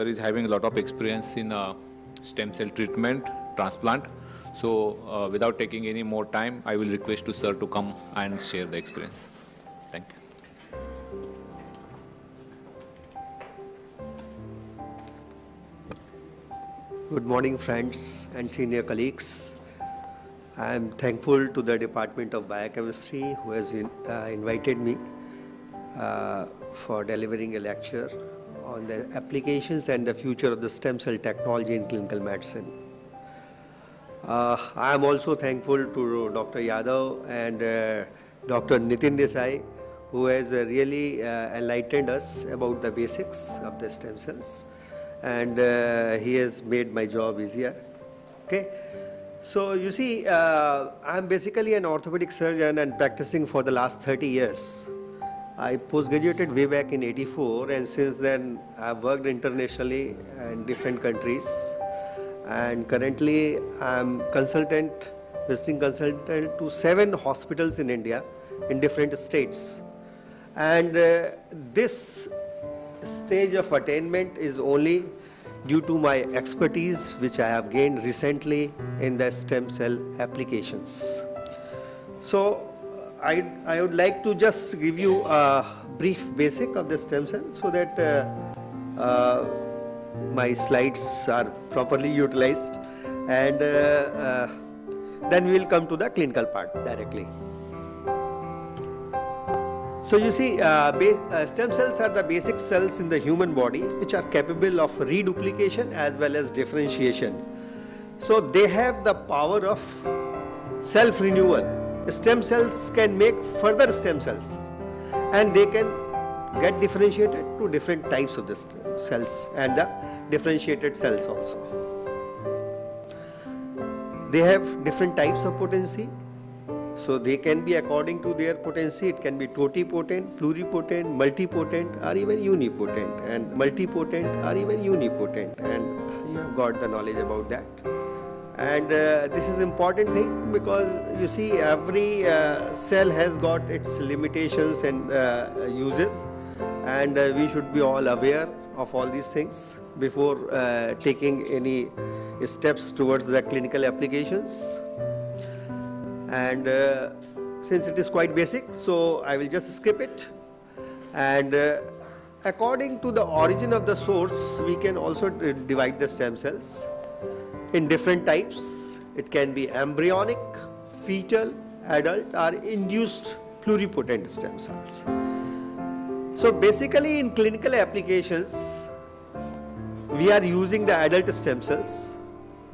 sir is having a lot of experience in stem cell treatment, transplant. So without taking any more time, I will request to sir to come and share the experience. Thank you. Good morning, friends and senior colleagues. I am thankful to the Department of Biochemistry who has invited me for delivering a lecture on the applications and the future of the stem cell technology in clinical medicine. I am also thankful to Dr. Yadav and Dr. Nitin Desai, who has really enlightened us about the basics of the stem cells, and he has made my job easier. Okay. So you see, I'm basically an orthopedic surgeon and practicing for the last 30 years. I post-graduated way back in '84, and since then I've worked internationally in different countries. And currently I'm visiting consultant to 7 hospitals in India in different states. And this stage of attainment is only due to my expertise which I have gained recently in the stem cell applications. So I would like to just give you a brief basic of the stem cell so that my slides are properly utilized, and then we will come to the clinical part directly. So you see, stem cells are the basic cells in the human body which are capable of reduplication as well as differentiation. So they have the power of self-renewal. Stem cells can make further stem cells, and they can get differentiated to different types of the stem cells and the differentiated cells also. They have different types of potency. So they can be according to their potency. It can be totipotent, pluripotent, multipotent, or even unipotent, and multipotent or even unipotent, and you have got the knowledge about that. And this is important thing because you see every cell has got its limitations and uses, and we should be all aware of all these things before taking any steps towards the clinical applications. And since it is quite basic, so I will just skip it. And according to the origin of the source, we can also divide the stem cells in different types. It can be embryonic, fetal, adult, or induced pluripotent stem cells. So basically in clinical applications, we are using the adult stem cells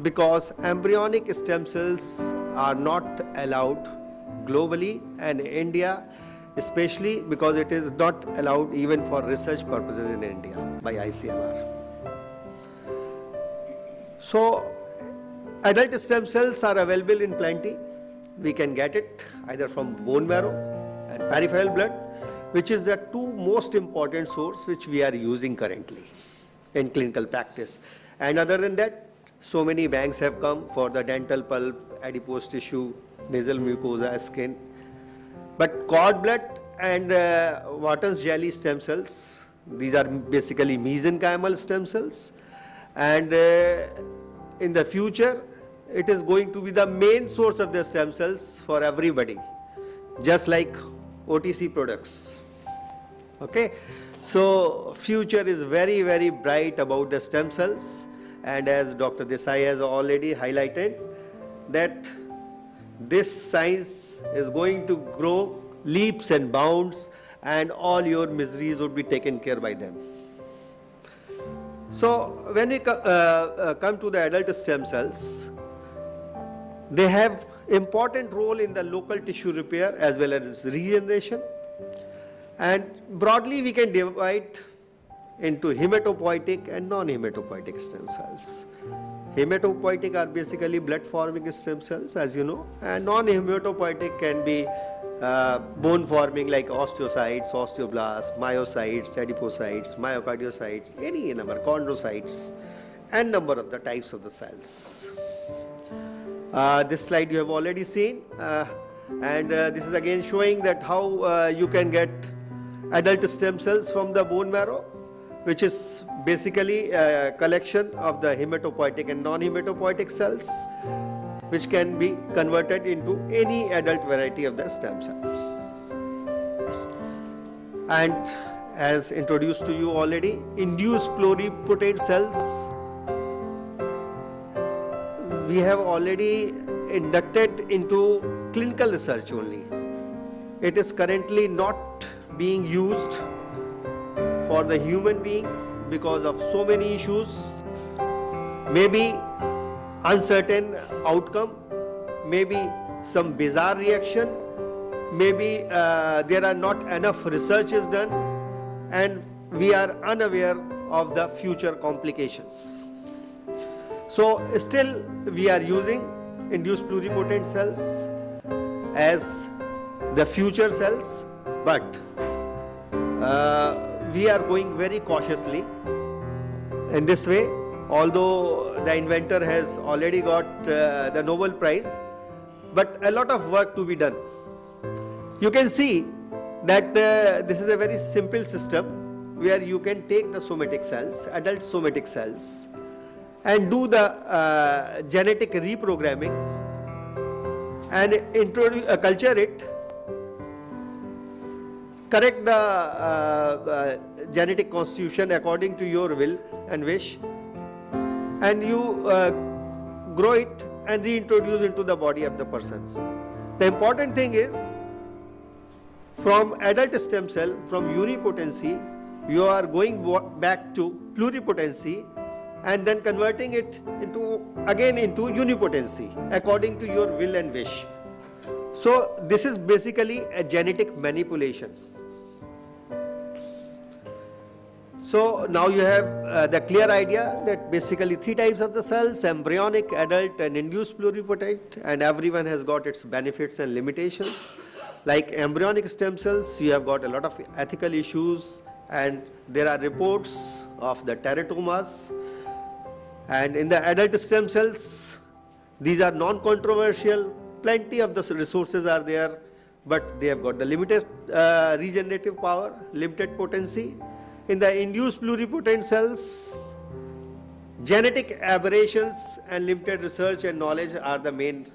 because embryonic stem cells are not allowed globally, and India especially because it is not allowed even for research purposes in India by ICMR. So adult stem cells are available in plenty. We can get it either from bone marrow and peripheral blood, which is the 2 most important source which we are using currently in clinical practice. And other than that, so many banks have come for the dental pulp, adipose tissue, nasal mucosa, skin. But cord blood and Wharton's jelly stem cells, these are basically mesenchymal stem cells. And in the future, it is going to be the main source of the stem cells for everybody, just like OTC products. Okay, so future is very, very bright about the stem cells. And as Dr. Desai has already highlighted, that this science is going to grow leaps and bounds, and all your miseries would be taken care by them. So when we come to the adult stem cells, they have important role in the local tissue repair as well as regeneration. And broadly we can divide into hematopoietic and non-hematopoietic stem cells. Hematopoietic are basically blood-forming stem cells, as you know, and non-hematopoietic can be bone-forming like osteocytes, osteoblasts, myocytes, adipocytes, myocardiocytes, any number, chondrocytes, and number of the types of the cells. This slide you have already seen, and this is again showing that how you can get adult stem cells from the bone marrow, which is basically a collection of the hematopoietic and non-hematopoietic cells which can be converted into any adult variety of the stem cell. And as introduced to you already, induced pluripotent cells we have already inducted into clinical research only. It is currently not being used for the human being because of so many issues, maybe uncertain outcome, maybe some bizarre reaction, maybe there are not enough researches done, and we are unaware of the future complications. So still we are using induced pluripotent cells as the future cells, but we are going very cautiously in this way. Although the inventor has already got the Nobel Prize, but a lot of work to be done. You can see that this is a very simple system where you can take the somatic cells, adult somatic cells, and do the genetic reprogramming and culture it, correct the genetic constitution according to your will and wish, and you grow it and reintroduce into the body of the person. The important thing is, from adult stem cell, from unipotency, you are going back to pluripotency and then converting it into unipotency according to your will and wish. So this is basically a genetic manipulation. So now you have the clear idea that basically three types of the cells: embryonic, adult and induced pluripotent, and everyone has got its benefits and limitations. Like embryonic stem cells, you have got a lot of ethical issues, and there are reports of the teratomas. And in the adult stem cells, these are non-controversial, plenty of the resources are there, but they have got the limited regenerative power, limited potency. In the induced pluripotent cells, genetic aberrations and limited research and knowledge are the main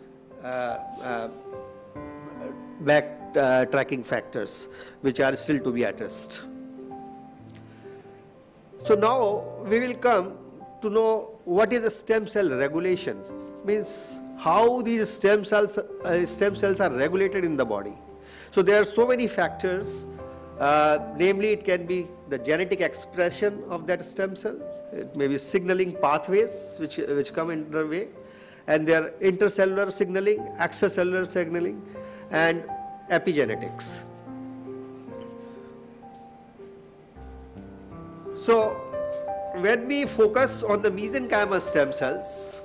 backtracking factors which are still to be addressed. So now we will come to know what is a stem cell regulation, means how these stem cells are regulated in the body. So there are so many factors, namely it can be the genetic expression of that stem cell, it may be signaling pathways which come in the way, and there are intercellular signaling, extracellular signaling, and epigenetics. So when we focus on the mesenchymal stem cells,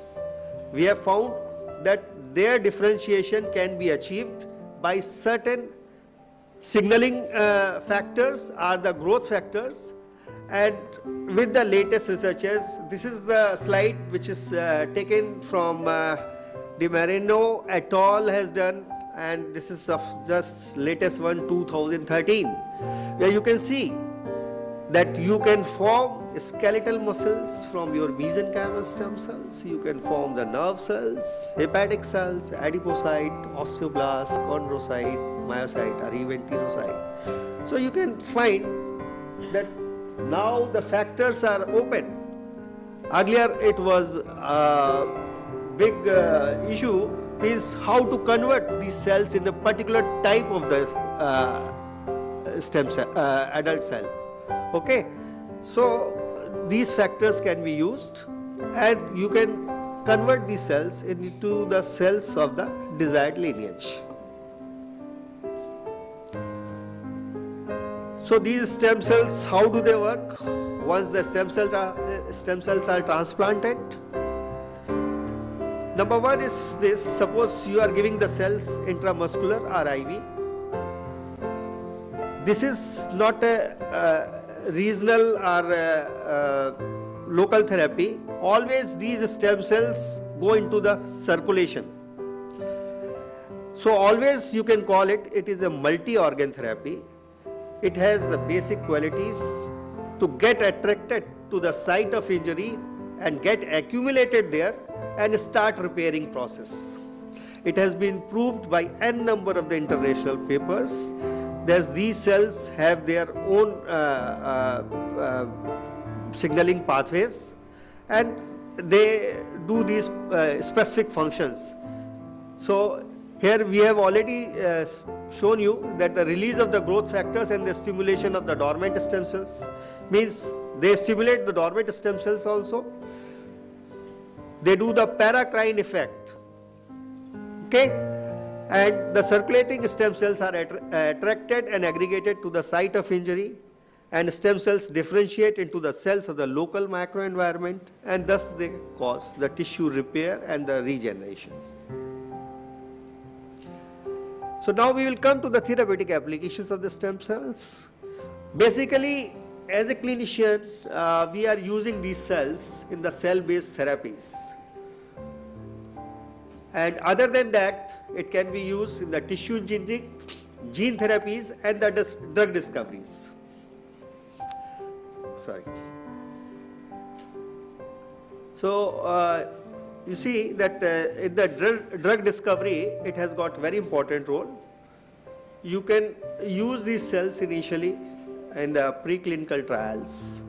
we have found that their differentiation can be achieved by certain signaling factors or the growth factors, and with the latest researches, this is the slide which is taken from De Marino et al. Has done, and this is of just latest one, 2013, where you can see that you can form skeletal muscles from your mesenchymal stem cells, you can form the nerve cells, hepatic cells, adipocyte, osteoblast, chondrocyte, myocyte or even thyrocyte. So you can find that now the factors are open. Earlier it was a big issue, is how to convert these cells in a particular type of the stem cell, adult cell. Okay, so these factors can be used and you can convert these cells into the cells of the desired lineage. So these stem cells, how do they work? Once the stem cells are transplanted, number one is this: suppose you are giving the cells intramuscular or IV. This is not a regional or local therapy. Always these stem cells go into the circulation. So always you can call it, it is a multi-organ therapy. It has the basic qualities to get attracted to the site of injury and get accumulated there and start repairing process. It has been proved by n number of the international papers that these cells have their own signaling pathways, and they do these specific functions. So here we have already shown you that the release of the growth factors and the stimulation of the dormant stem cells means they stimulate the dormant stem cells also. They do the paracrine effect, okay, and the circulating stem cells are attracted and aggregated to the site of injury, and stem cells differentiate into the cells of the local microenvironment, and thus they cause the tissue repair and the regeneration. So now we will come to the therapeutic applications of the stem cells. Basically, as a clinician, we are using these cells in the cell-based therapies. And other than that, it can be used in the tissue engineering, gene therapies, and the drug discoveries. Sorry. So, you see that in the drug discovery, it has got very important role. You can use these cells initially in the preclinical trials,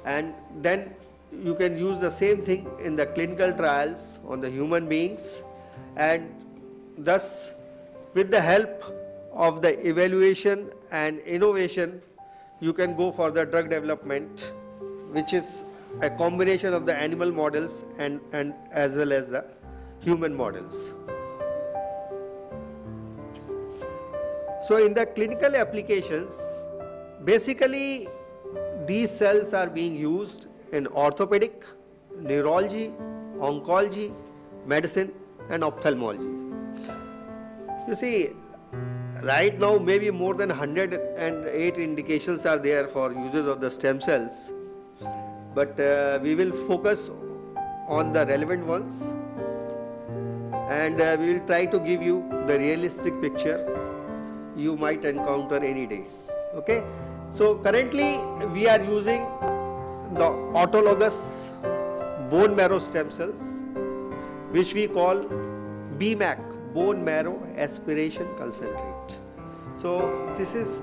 and then you can use the same thing in the clinical trials on the human beings, and thus with the help of the evaluation and innovation, you can go for the drug development, which is a combination of the animal models and as well as the human models. So in the clinical applications, basically these cells are being used in orthopedic, neurology, oncology, medicine, and ophthalmology. You see, right now maybe more than 108 indications are there for uses of the stem cells, but we will focus on the relevant ones, and we will try to give you the realistic picture you might encounter any day. Okay, so currently we are using the autologous bone marrow stem cells, which we call BMAC, bone marrow aspiration concentrate. So this is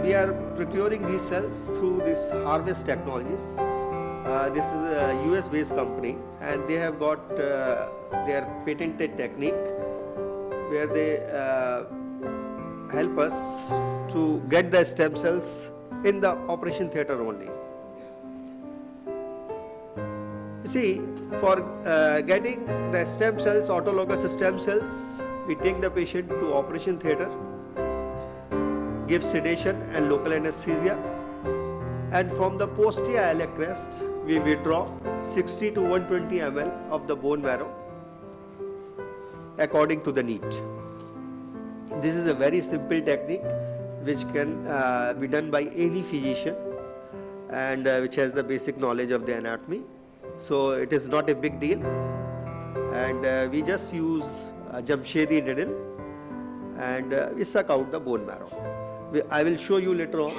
we are procuring these cells through this Harvest Technologies. This is a US based company, and they have got their patented technique where they help us to get the stem cells in the operation theatre only. You see, for getting the stem cells, autologous stem cells, we take the patient to operation theatre, give sedation and local anesthesia, and from the posterior iliac crest, we withdraw 60 to 120 ml of the bone marrow according to the need. This is a very simple technique which can be done by any physician, and which has the basic knowledge of the anatomy. So it is not a big deal, and we just use a Jamshedi needle, and we suck out the bone marrow. I will show you later on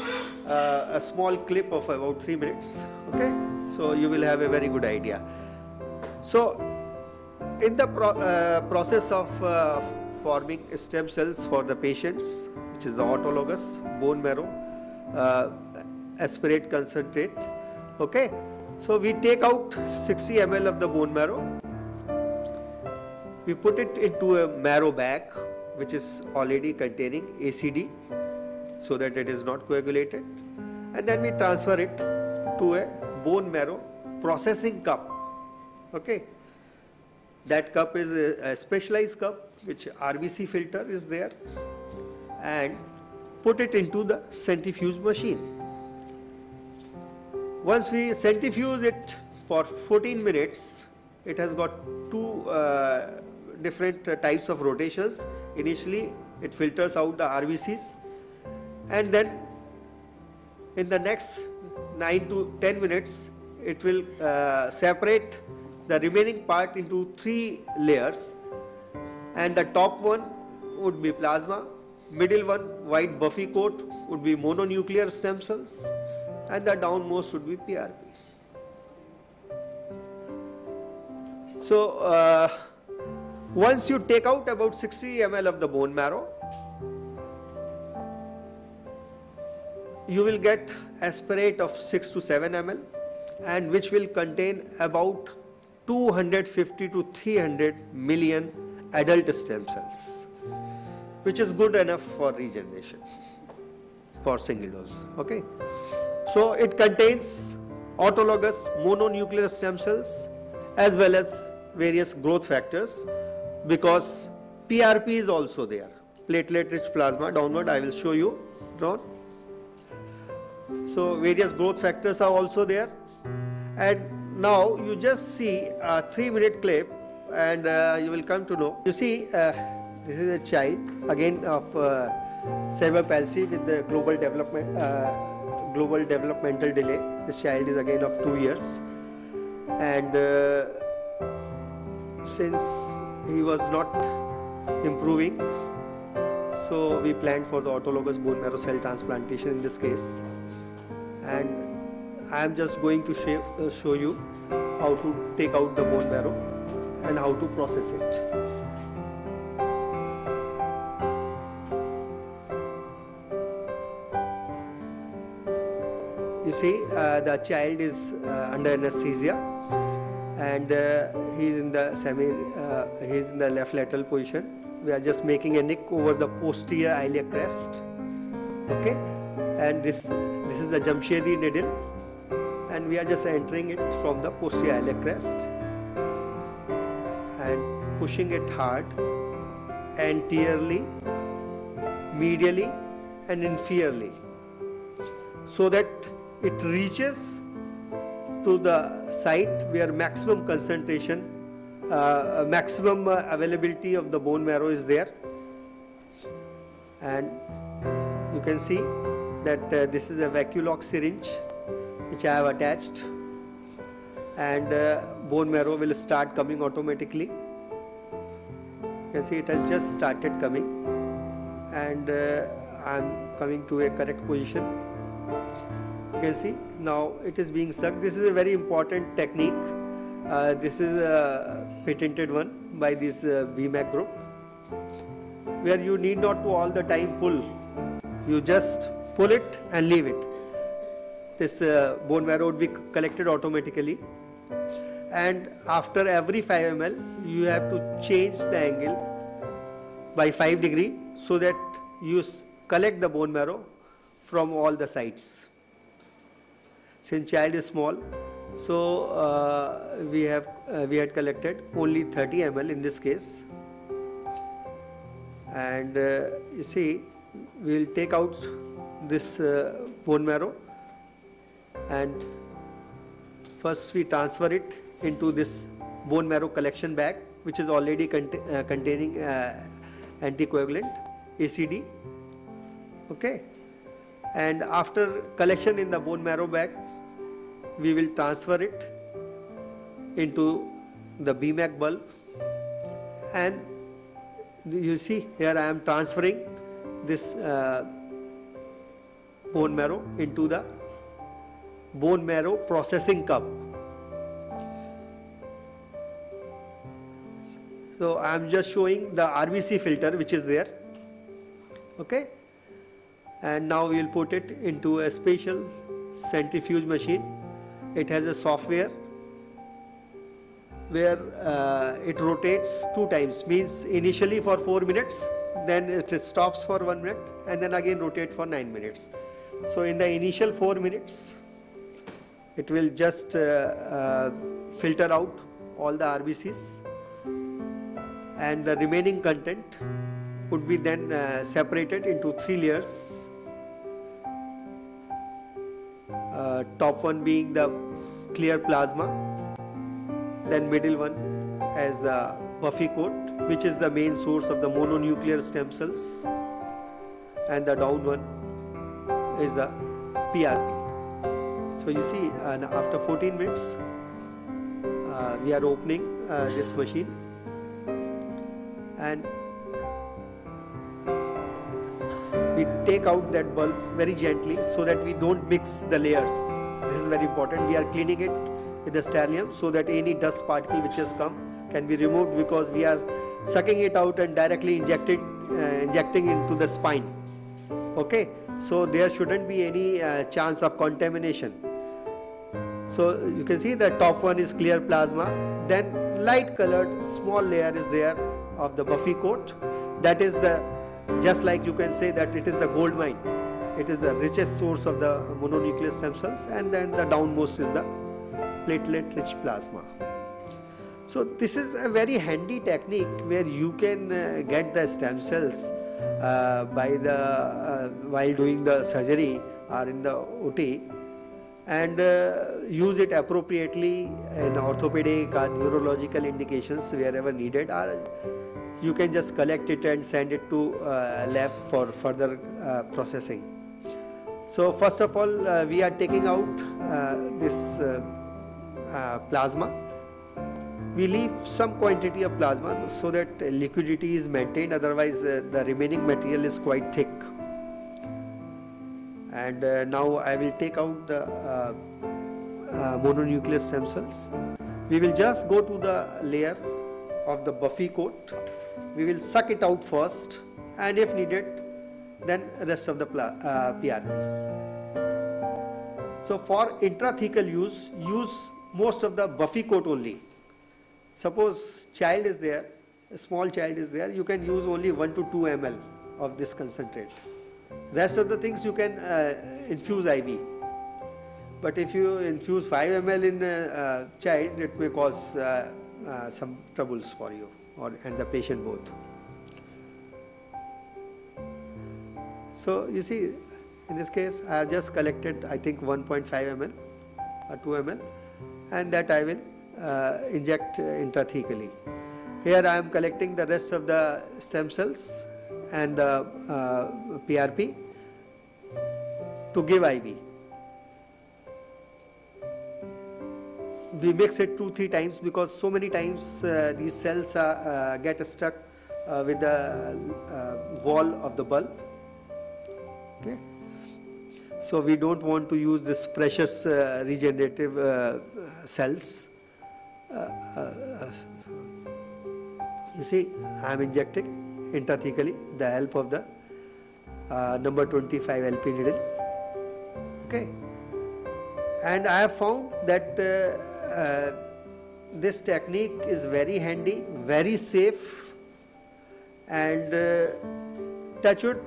a small clip of about 3 minutes. Okay, so you will have a very good idea. So in the process of forming stem cells for the patients, which is the autologous bone marrow aspirate concentrate, okay, so we take out 60 ml of the bone marrow, we put it into a marrow bag which is already containing ACD so that it is not coagulated, and then we transfer it to a bone marrow processing cup. Okay, that cup is a specialized cup which RBC filter is there, and put it into the centrifuge machine. Once we centrifuge it for 14 minutes, it has got two different types of rotations. Initially it filters out the RBCs, and then in the next 9 to 10 minutes it will separate the remaining part into 3 layers, and the top one would be plasma, middle one white buffy coat would be mononuclear stem cells, and the downmost should be PRP. So once you take out about 60 ml of the bone marrow, you will get aspirate of 6 to 7 ml, and which will contain about 250 to 300 million adult stem cells, which is good enough for regeneration for single dose. Okay, so it contains autologous mononuclear stem cells as well as various growth factors, because PRP is also there, platelet rich plasma. Downward I will show you, drawn. So various growth factors are also there, and now you just see a 3-minute clip and you will come to know. You see, this is a child again of cerebral palsy with the global developmental delay. This child is again of 2 years, and since he was not improving, so we planned for the autologous bone marrow cell transplantation in this case, and I am just going to show you how to take out the bone marrow and how to process it. You see, the child is under anesthesia, and he is in the left lateral position. We are just making a nick over the posterior iliac crest. Okay, and this is the Jamshedi needle, and we are just entering it from the posterior iliac crest and pushing it hard, anteriorly, medially and inferiorly, so that it reaches to the site where maximum concentration, maximum availability of the bone marrow is there. And you can see that this is a vacuolock syringe which I have attached, and bone marrow will start coming automatically. You can see it has just started coming, and I am coming to a correct position. You can see now it is being sucked. This is a very important technique. This is a patented one by this BMAC group, where you need not to all the time pull. You just pull it and leave it. This bone marrow would be collected automatically, and after every 5 ml you have to change the angle by 5 degrees so that you collect the bone marrow from all the sides. Since child is small, so we had collected only 30 ml in this case, and you see, we will take out this bone marrow, and first we transfer it into this bone marrow collection bag, which is already containing anticoagulant ACD. Okay, and after collection in the bone marrow bag, we will transfer it into the BMAC bulb, and you see here I am transferring this bone marrow into the bone marrow processing cup. So I am just showing the RBC filter which is there. Okay, and now we will put it into a special centrifuge machine. It has a software where it rotates 2 times, means initially for 4 minutes, then it stops for 1 minute, and then again rotate for 9 minutes. So in the initial 4 minutes, it will just filter out all the RBCs, and the remaining content would be then separated into 3 layers. Top one being the clear plasma, then middle one as the buffy coat, which is the main source of the mononuclear stem cells, and the down one is the PRP. So you see, after 14 minutes, we are opening this machine, and we we take out that bulb very gently so that we don't mix the layers. This is very important. We are cleaning it with the sterilium so that any dust particle which has come can be removed, because we are sucking it out and directly injecting into the spine. Okay, so there shouldn't be any chance of contamination. So you can see the top one is clear plasma, then light colored small layer is there of the buffy coat. That is the, just like you can say that it is the gold mine. It is the richest source of the mononuclear stem cells, and then the downmost is the platelet rich plasma. So this is a very handy technique where you can get the stem cells while doing the surgery or in the OT, and use it appropriately in orthopedic or neurological indications wherever needed, or you can just collect it and send it to lab for further processing. So first of all, we are taking out this plasma. We leave some quantity of plasma so that liquidity is maintained, otherwise the remaining material is quite thick. And now I will take out the mononuclear stem cells. We will just go to the layer of the buffy coat. We will suck it out first, and if needed, then rest of the PRP. So for intrathecal use most of the buffy coat only. Suppose child is there, a small child is there, you can use only 1 to 2 ml of this concentrate. Rest of the things you can infuse IV. But if you infuse 5 ml in a child, it may cause some troubles for you and the patient both. So you see, in this case I have just collected I think 1.5 ml or 2 ml, and that I will inject intrathecally. Here I am collecting the rest of the stem cells and the PRP to give IV. We mix it 2-3 times because so many times these cells get stuck with the wall of the bulb. Okay. So we don't want to use this precious regenerative cells. You see, I am injecting intrathecally with the help of the number 25 LP needle. Okay. And I have found that this technique is very handy, very safe, and touch wood,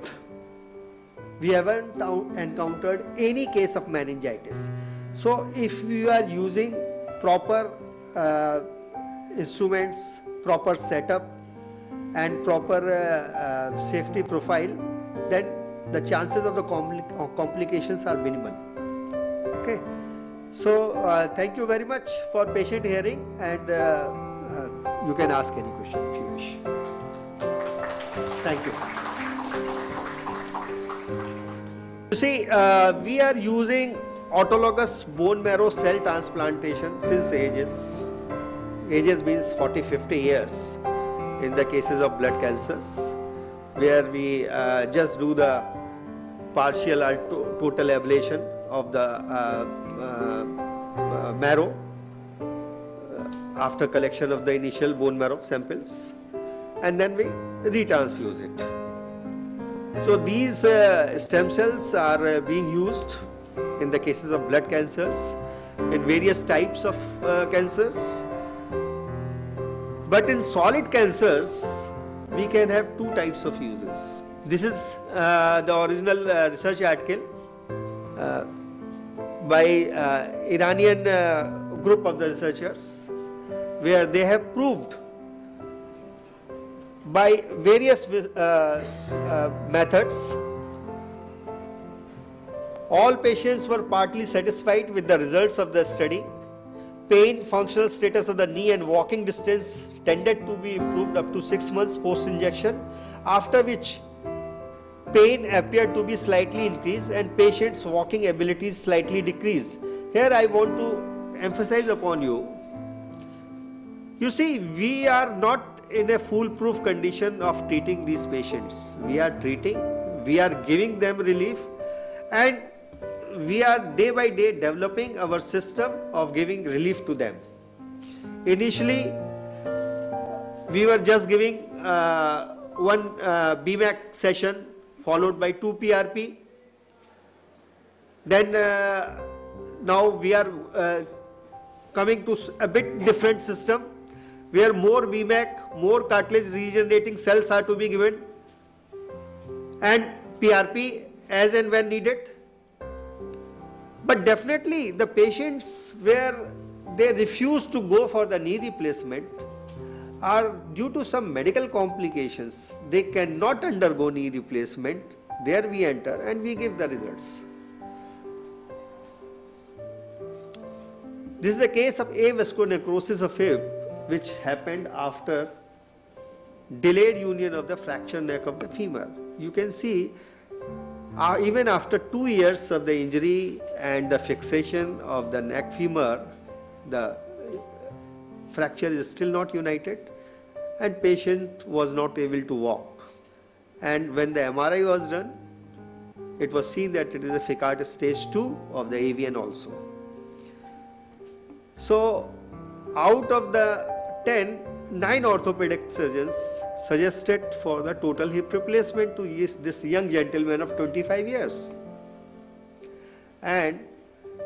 we haven't encountered any case of meningitis. So if you are using proper instruments, proper setup and proper safety profile, then the chances of the complications are minimal. Okay. So thank you very much for patient hearing, and you can ask any question if you wish. Thank you. You see, we are using autologous bone marrow cell transplantation since ages. Ages means 40-50 years in the cases of blood cancers, where we just do the partial or total ablation of the marrow after collection of the initial bone marrow samples, and then we retransfuse it. So these stem cells are being used in the cases of blood cancers, in various types of cancers. But in solid cancers, we can have 2 types of uses. This is the original research article by Iranian group of the researchers, where they have proved by various methods. All patients were partly satisfied with the results of the study. Pain, functional status of the knee and walking distance tended to be improved up to 6 months post-injection, after which pain appeared to be slightly increased and patients' walking abilities slightly decreased. Here I want to emphasize upon you. You see, we are not in a foolproof condition of treating these patients. We are treating we are giving them relief, and we are day by day developing our system of giving relief to them. Initially, we were just giving one BMAC session followed by 2 PRP. Then now we are coming to a bit different system where more BMAC, more cartilage regenerating cells are to be given, and PRP as and when needed. But definitely the patients where they refuse to go for the knee replacement are due to some medical complications. They cannot undergo knee replacement. There we enter and we give the results. This is a case of avascular necrosis of hip which happened after delayed union of the fractured neck of the femur. You can see even after 2 years of the injury and the fixation of the neck femur, the fracture is still not united and patient was not able to walk. And when the MRI was done, it was seen that it is a Ficart stage 2 of the AVN also. So out of the 10, 9 orthopedic surgeons suggested for the total hip replacement to this young gentleman of 25 years. And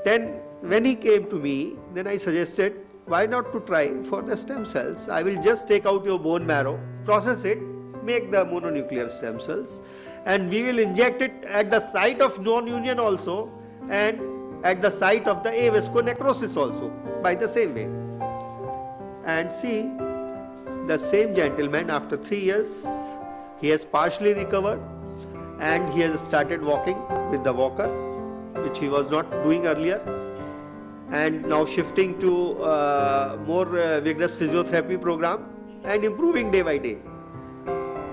then when he came to me, then I suggested, why not to try for the stem cells? I will just take out your bone marrow, process it, make the mononuclear stem cells, and we will inject it at the site of non-union also and at the site of the avascular necrosis also by the same way. And see, the same gentleman after 3 years, he has partially recovered and he has started walking with the walker, which he was not doing earlier, and now shifting to more vigorous physiotherapy program and improving day by day.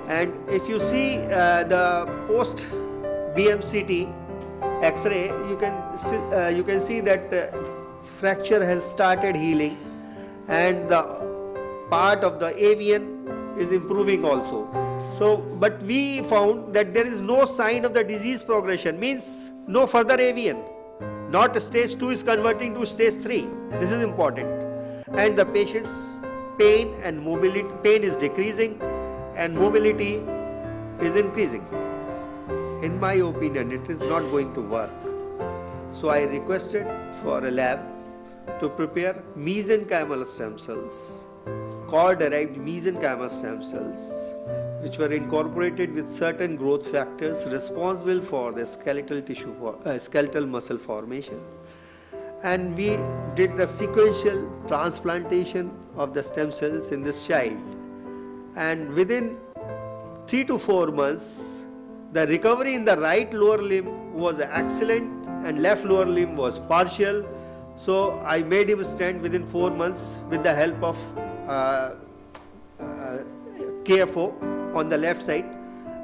And if you see the post BMCT X-ray, you can see that fracture has started healing and the part of the AVN is improving also. So, but we found that there is no sign of the disease progression, means no further AVN. Not stage 2 is converting to stage 3. This is important. And the patient's pain and mobility, pain is decreasing and mobility is increasing. In my opinion, it is not going to work. So I requested for a lab to prepare mesenchymal stem cells, cord-derived mesenchymal stem cells, which were incorporated with certain growth factors responsible for the skeletal tissue, skeletal muscle formation. And we did the sequential transplantation of the stem cells in this child. And within 3 to 4 months, the recovery in the right lower limb was excellent and left lower limb was partial. So I made him stand within 4 months with the help of KFO on the left side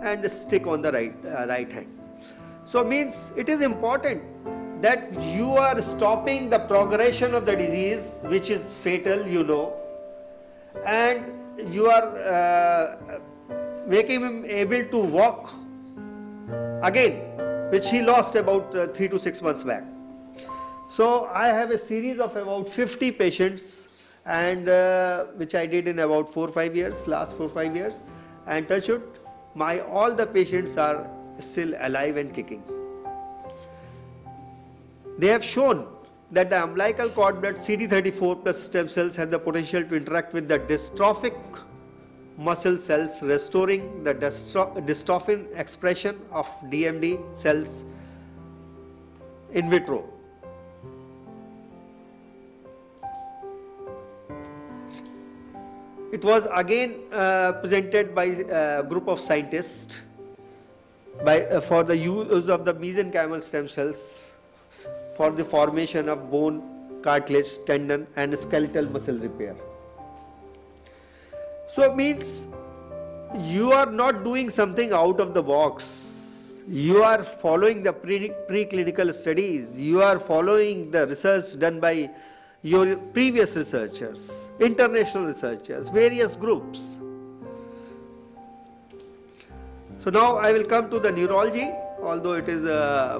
and stick on the right hand. So means it is important that you are stopping the progression of the disease, which is fatal, you know, and you are making him able to walk again, which he lost about 3 to 6 months back. So I have a series of about 50 patients, and which I did in about 4 or 5 years, last 4 or 5 years, and touch wood, all the patients are still alive and kicking. They have shown that the umbilical cord blood CD34 plus stem cells have the potential to interact with the dystrophic muscle cells, restoring the dystrophin expression of DMD cells in vitro. It was again presented by a group of scientists for the use of the mesenchymal stem cells for the formation of bone, cartilage, tendon and skeletal muscle repair. So it means you are not doing something out of the box. You are following the preclinical studies. You are following the research done by your previous researchers, international researchers, various groups. So now I will come to the neurology, although it is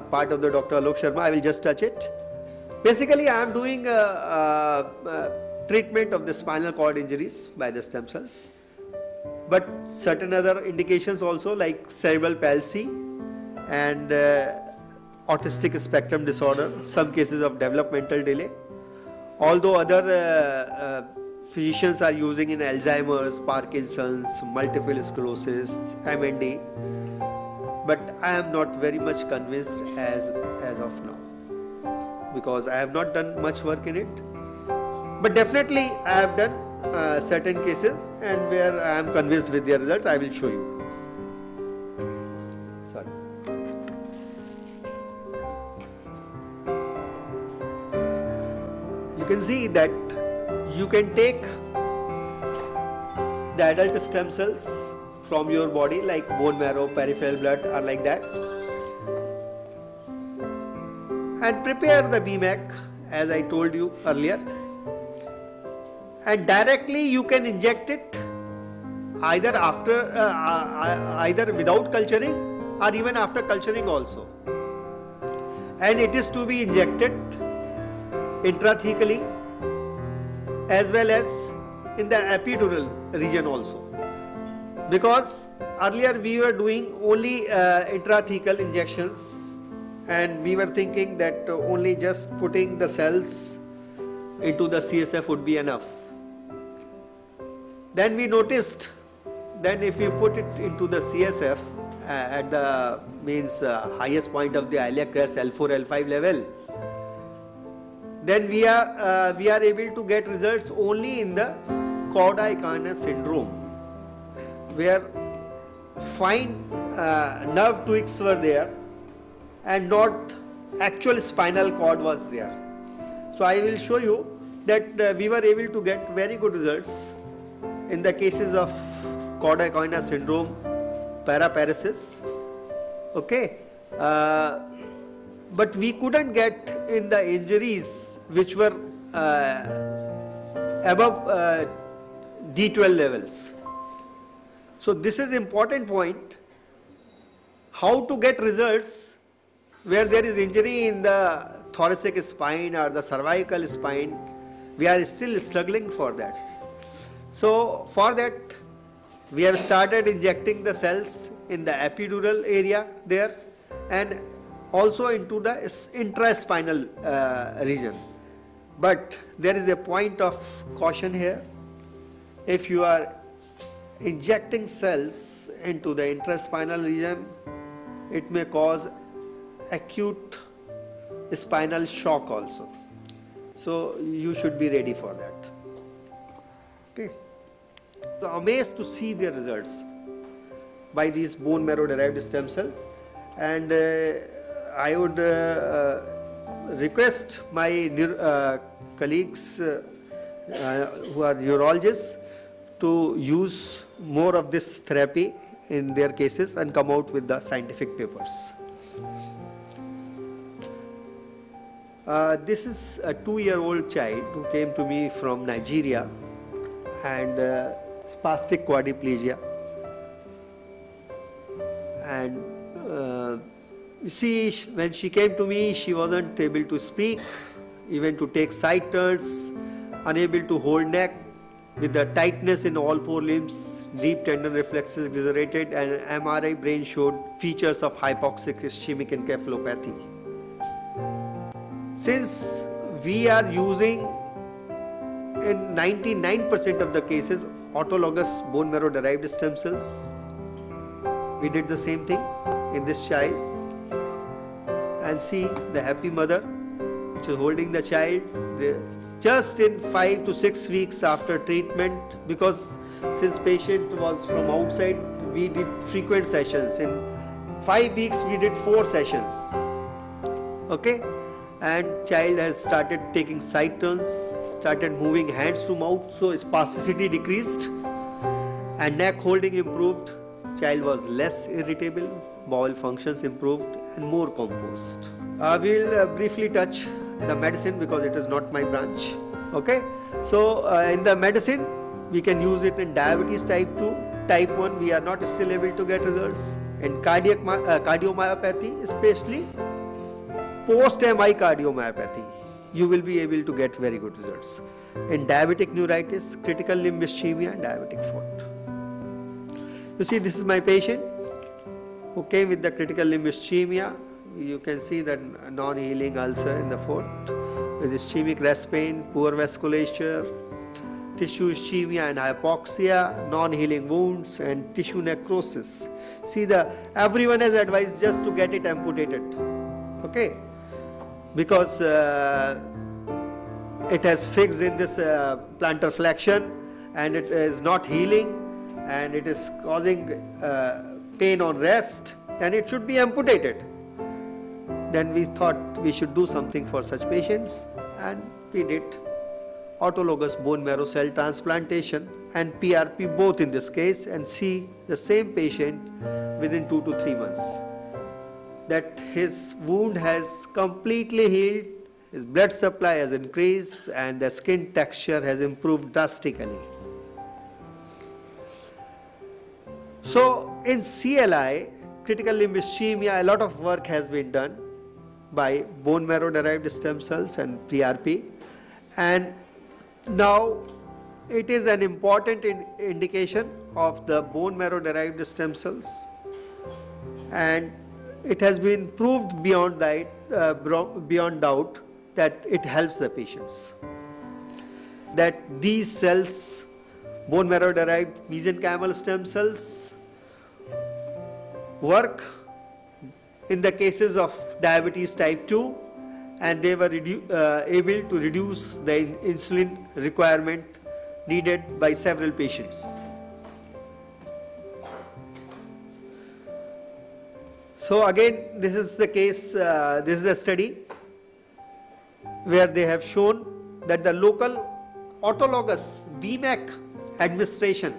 part of the Dr. Alok Sharma, I will just touch it. Basically, I am doing treatment of the spinal cord injuries by the stem cells, but certain other indications also like cerebral palsy and autistic spectrum disorder, some cases of developmental delay. Although other physicians are using in Alzheimer's, Parkinson's, multiple sclerosis, MND, but I am not very much convinced as of now, because I have not done much work in it. But definitely I have done certain cases, and where I am convinced with their results, I will show you. Sorry. You can see that you can take the adult stem cells from your body, like bone marrow, peripheral blood, or like that, and prepare the BMAC as I told you earlier, and directly you can inject it either after either without culturing or even after culturing also, and it is to be injected intrathecally as well as in the epidural region also, because earlier we were doing only intrathecal injections, and we were thinking that only just putting the cells into the CSF would be enough. Then we noticed that if you put it into the CSF at the highest point of the iliac crest, L4, L5 level, then we are able to get results only in the Cauda-Equina syndrome, where fine nerve twigs were there and not actual spinal cord was there. So I will show you that we were able to get very good results in the cases of Cauda-Equina syndrome, paraparesis. Okay. But we couldn't get in the injuries which were above D12 levels. So this is important point, how to get results where there is injury in the thoracic spine or the cervical spine. We are still struggling for that. So for that we have started injecting the cells in the epidural area there, and also into the intraspinal region. But there is a point of caution here. If you are injecting cells into the intraspinal region, it may cause acute spinal shock also. So you should be ready for that. Okay. So amazed to see the results by these bone marrow derived stem cells, and I would request my colleagues who are neurologists to use more of this therapy in their cases and come out with the scientific papers. This is a 2-year-old child who came to me from Nigeria, and spastic quadriplegia, and you see, when she came to me, she wasn't able to speak, even to take side turns, unable to hold neck, with the tightness in all 4 limbs, deep tendon reflexes exaggerated, and MRI brain showed features of hypoxic ischemic encephalopathy. Since we are using in 99% of the cases autologous bone marrow derived stem cells, we did the same thing in this child, and see the happy mother which is holding the child. Just in 5 to 6 weeks after treatment, because since patient was from outside, we did frequent sessions. In 5 weeks we did 4 sessions. Okay, and child has started taking side turns, started moving hands to mouth, so spasticity decreased and neck holding improved. Child was less irritable, bowel functions improved and more composed. We will briefly touch the medicine because it is not my branch. Okay, so in the medicine we can use it in diabetes type 2, type 1 we are not still able to get results, In cardiomyopathy, especially post-MI cardiomyopathy, you will be able to get very good results. In diabetic neuritis, critical limb ischemia, and diabetic foot. You see, this is my patient who came with the critical limb ischemia. You can see that non-healing ulcer in the foot with ischemic rest pain, poor vasculature, tissue ischemia and hypoxia, non-healing wounds and tissue necrosis. See, everyone has advised just to get it amputated, okay? Because it has fixed in this plantar flexion and it is not healing and it is causing pain on rest, then it should be amputated. Then we thought we should do something for such patients, and we did autologous bone marrow cell transplantation and PRP both in this case, and see the same patient within 2 to 3 months that his wound has completely healed, his blood supply has increased and the skin texture has improved drastically. So in CLI, critical limb ischemia, a lot of work has been done by bone marrow derived stem cells and PRP, and now it is an important indication of the bone marrow derived stem cells, and it has been proved beyond doubt that it helps the patients, that these cells, bone marrow derived mesenchymal stem cells, work in the cases of diabetes type 2, and they were able to reduce the insulin requirement needed by several patients. So again, this is the case, this is a study where they have shown that the local autologous BMAC administration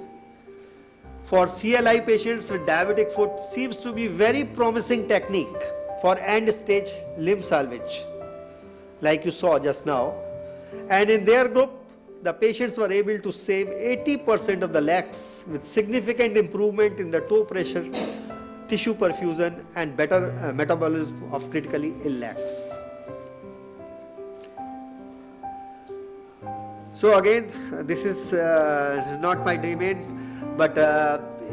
for CLI patients with diabetic foot seems to be very promising technique for end stage limb salvage, like you saw just now. And in their group, the patients were able to save 80% of the legs with significant improvement in the toe pressure, tissue perfusion and better metabolism of critically ill legs. So again, this is not my domain, but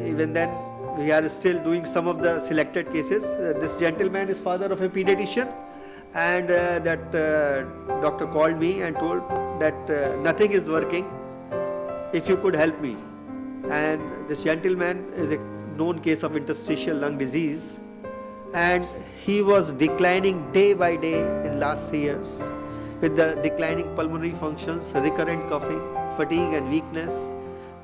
even then we are still doing some of the selected cases. This gentleman is father of a pediatrician, and that doctor called me and told that nothing is working, if you could help me. And this gentleman is a known case of interstitial lung disease, and he was declining day by day in last 3 years with the declining pulmonary functions, recurrent coughing, fatigue and weakness.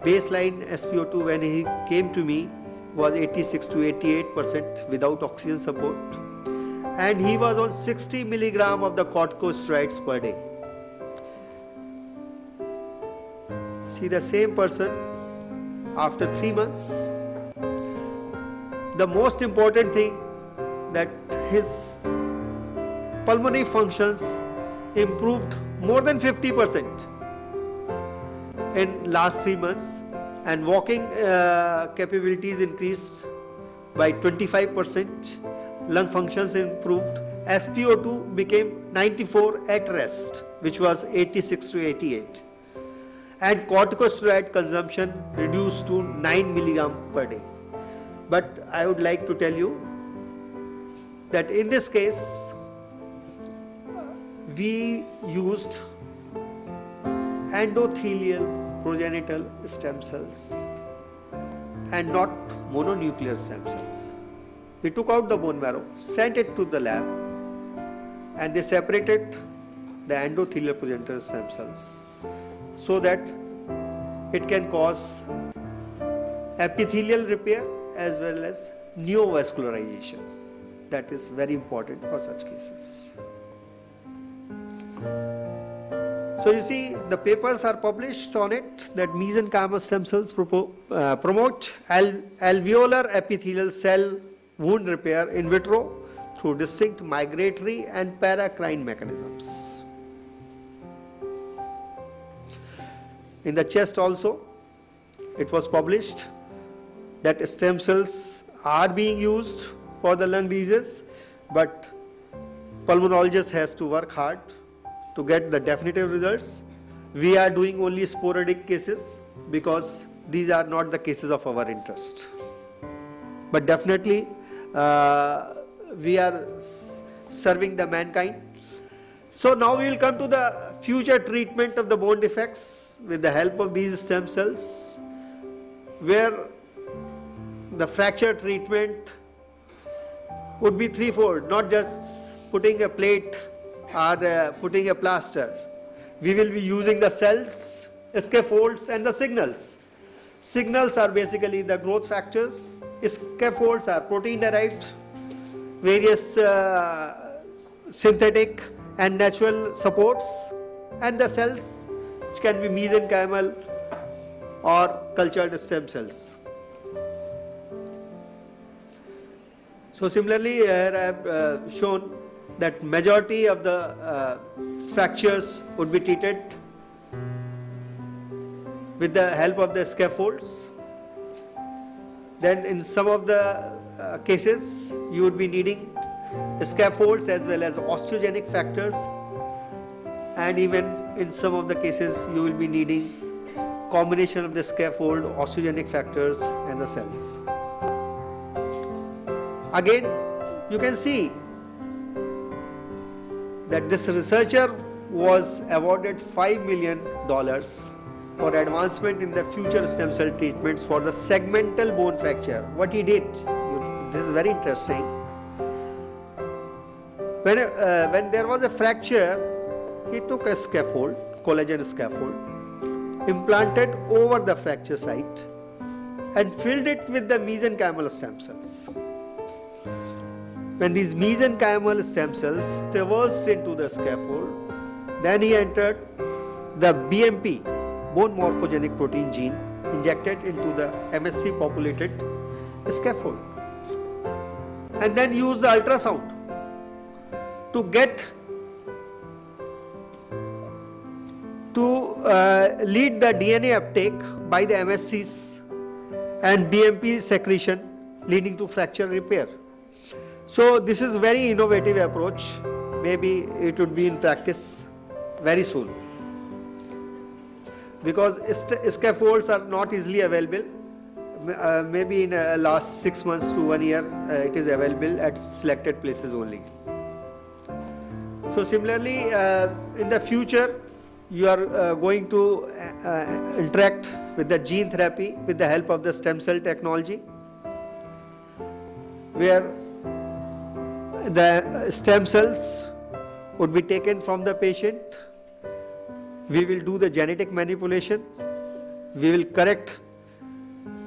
Baseline SpO2 when he came to me was 86 to 88% without oxygen support, and he was on 60 milligram of the corticosteroids per day. See, the same person after 3 months, the most important thing that his pulmonary functions improved more than 50% in last 3 months, and walking capabilities increased by 25%, lung functions improved, SpO2 became 94 at rest, which was 86 to 88, and corticosteroid consumption reduced to 9 milligram per day. But I would like to tell you that in this case, we used endothelial progenital stem cells and not mononuclear stem cells. We took out the bone marrow, sent it to the lab, and they separated the endothelial progenitor stem cells so that it can cause epithelial repair as well as neovascularization. That is very important for such cases. So you see, the papers are published on it that mesenchymal stem cells promote alveolar epithelial cell wound repair in vitro through distinct migratory and paracrine mechanisms. In the chest also, it was published that stem cells are being used for the lung disease, but pulmonologist has to work hard to get the definitive results. We are doing only sporadic cases because these are not the cases of our interest. But definitely we are serving the mankind. So now we will come to the future treatment of the bone defects with the help of these stem cells, where the fracture treatment would be threefold, not just putting a plate or putting a plaster. We will be using the cells, scaffolds and the signals. Signals are basically the growth factors, scaffolds are protein derived, various synthetic and natural supports, and the cells which can be mesenchymal or cultured stem cells. So similarly, here I have shown that majority of the fractures would be treated with the help of the scaffolds. Then in some of the cases you would be needing scaffolds as well as osteogenic factors, and even in some of the cases you will be needing combination of the scaffold, osteogenic factors and the cells. Again, you can see that this researcher was awarded $5 million for advancement in the future stem cell treatments for the segmental bone fracture. What he did, this is very interesting. When there was a fracture, he took a scaffold, collagen scaffold, implanted over the fracture site and filled it with the mesenchymal stem cells. When these mesenchymal stem cells traversed into the scaffold, then he entered the BMP, bone morphogenic protein gene, injected into the MSC populated scaffold, and then used the ultrasound to lead the DNA uptake by the MSCs and BMP secretion, leading to fracture repair. So this is very innovative approach. Maybe it would be in practice very soon, because scaffolds are not easily available. Maybe in last 6 months to 1 year it is available at selected places only. So similarly, in the future you are going to interact with the gene therapy with the help of the stem cell technology, where the stem cells would be taken from the patient. We will do the genetic manipulation. We will correct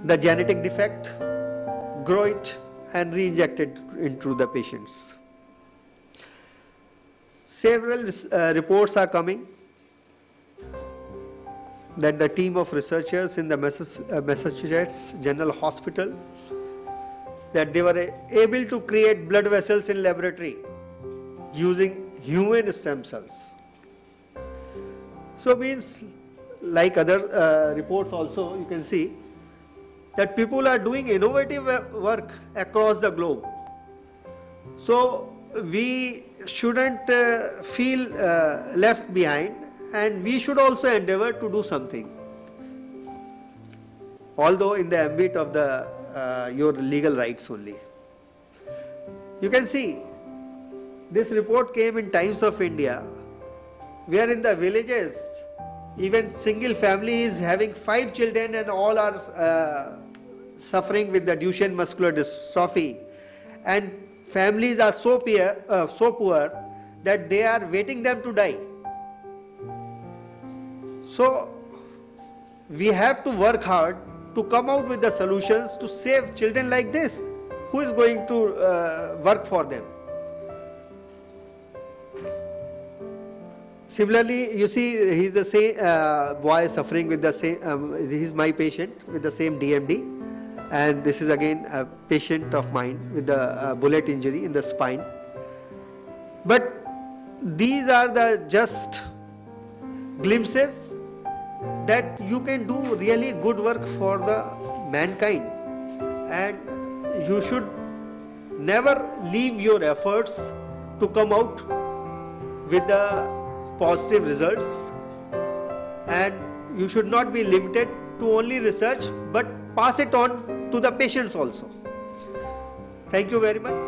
the genetic defect, grow it and re-inject it into the patients. Several reports are coming that the team of researchers in the Massachusetts General Hospital, that they were able to create blood vessels in laboratory using human stem cells. So means, like other reports also, you can see that people are doing innovative work across the globe. So we shouldn't feel left behind, and we should also endeavor to do something, although in the ambit of the your legal rights only. You can see this report came in Times of India, where in the villages even single family is having 5 children and all are suffering with the Duchenne muscular dystrophy, and families are so poor that they are waiting them to die. So we have to work hard to come out with the solutions to save children like this. Who is going to work for them? Similarly, you see, he's the same boy suffering with the same, he's my patient with the same DMD, and this is again a patient of mine with the bullet injury in the spine. But these are the just glimpses that you can do really good work for the mankind, and you should never leave your efforts to come out with the positive results, and you should not be limited to only research but pass it on to the patients also. Thank you very much.